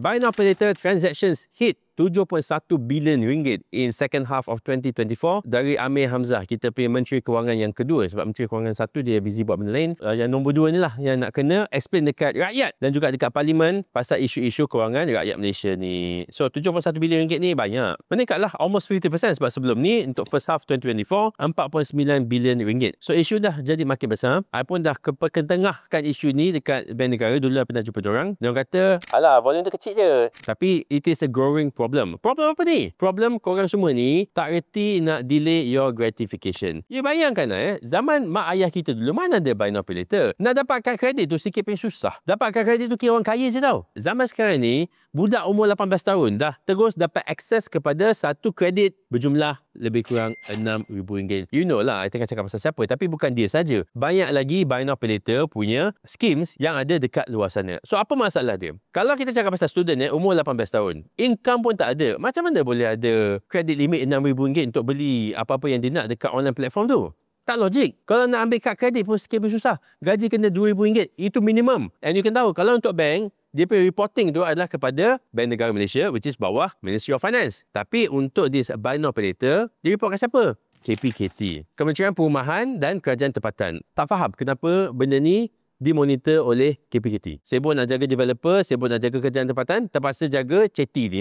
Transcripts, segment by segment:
Buy now pay later transactions hit 7.1 bilion ringgit in second half of 2024 dari Amir Hamzah, kita punya Menteri Kewangan yang kedua, sebab Menteri Kewangan satu dia busy buat benda lain. Yang nombor dua ni lah yang nak kena explain dekat rakyat dan juga dekat Parlimen pasal isu-isu kewangan rakyat Malaysia ni. So 7.1 bilion ringgit ni banyak. Meningkatlah almost 50% sebab sebelum ni untuk first half 2024 4.9 bilion ringgit. So isu dah jadi makin besar. I pun dah ketengahkan isu ni dekat Bank Negara. Dulu pernah jumpa diorang. Diorang kata, alah volume tu kecil je. Tapi it is a growing problem. Problem apa ni? Problem korang semua ni tak reti nak delay your gratification. You bayangkan zaman mak ayah kita dulu mana ada buy now pay later. Nak dapatkan kredit tu sikit pun susah. Dapatkan kredit tu kira orang kaya je tau. Zaman sekarang ni budak umur 18 tahun dah terus dapat akses kepada satu kredit berjumlah lebih kurang RM6,000. You know lah, I tengah cakap pasal siapa. Tapi bukan dia saja. Banyak lagi buy now pay later punya schemes yang ada dekat luar sana. So apa masalah dia? Kalau kita cakap pasal student umur 18 tahun, income pun tak ada. Macam mana boleh ada kredit limit RM6,000 untuk beli apa-apa yang dia nak dekat online platform tu? Tak logik. Kalau nak ambil kad kredit pun sikit pun susah. Gaji kena RM2,000. Itu minimum. And you can tahu, kalau untuk bank, dia punya reporting tu adalah kepada Bank Negara Malaysia, which is bawah Ministry of Finance. Tapi untuk this buy now pay later, dia report kat siapa? KPKT, Kementerian Perumahan dan Kerajaan Tempatan. Tak faham kenapa benda ni dimonitor oleh KPKT. Sibuk nak jaga developer, sibuk nak jaga kerajaan tempatan, terpaksa jaga ceti ni.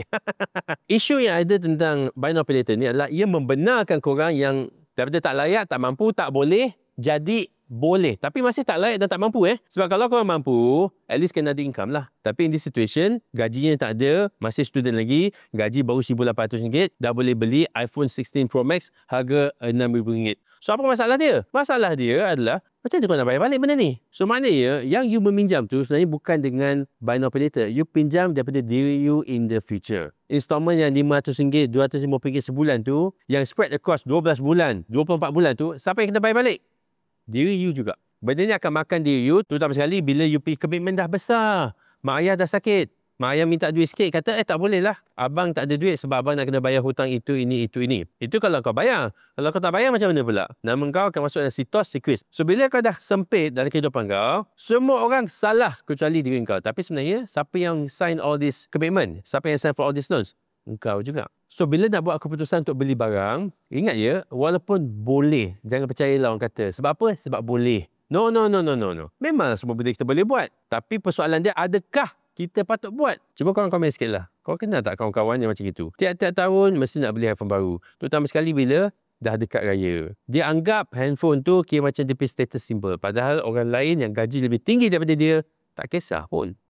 Isu yang ada tentang buy now pay later ni adalah ia membenarkan korang yang daripada tak layak, tak mampu, tak boleh, jadi boleh. Tapi masih tak layak dan tak mampu Sebab kalau korang mampu, at least kena ada income lah. Tapi in this situation, gajinya tak ada, masih student lagi, gaji baru RM1,800, dah boleh beli iPhone 16 Pro Max harga RM6,000. So apa masalah dia? Masalah dia adalah macam mana kau nak bayar balik benda ni? So maknanya yang you meminjam tu sebenarnya bukan dengan buy now pay later. You pinjam daripada diri you in the future. Installment yang RM500, RM250 sebulan tu, yang spread across 12 bulan, 24 bulan tu, siapa yang kena bayar balik? Diri you juga. Benda ni akan makan diri you, terutama sekali bila you pergi komitmen dah besar. Mak ayah dah sakit. Mak ayah minta duit sikit, kata tak boleh lah. Abang tak ada duit sebab abang nak kena bayar hutang itu, ini, itu, ini. Itu kalau kau bayar. Kalau kau tak bayar macam mana pula? Nama kau akan masuk dalam sitos secret. So bila kau dah sempit dalam kehidupan kau, semua orang salah kecuali diri kau. Tapi sebenarnya, siapa yang sign all this commitment? Siapa yang sign for all these loans? Engkau juga. So bila nak buat keputusan untuk beli barang, ingat ya, walaupun boleh, jangan percayalah orang kata. Sebab apa? Sebab boleh. No. Memang semua benda kita boleh buat. Tapi persoalan dia, adakah kita patut buat? Cuba korang komen sikit lah. Kau kenal tak kawan-kawan yang macam itu? Tiap-tiap tahun mesti nak beli handphone baru. Terutama sekali bila dah dekat raya. Dia anggap handphone tu kira macam dia punya status symbol. Padahal orang lain yang gaji lebih tinggi daripada dia, tak kisah pun.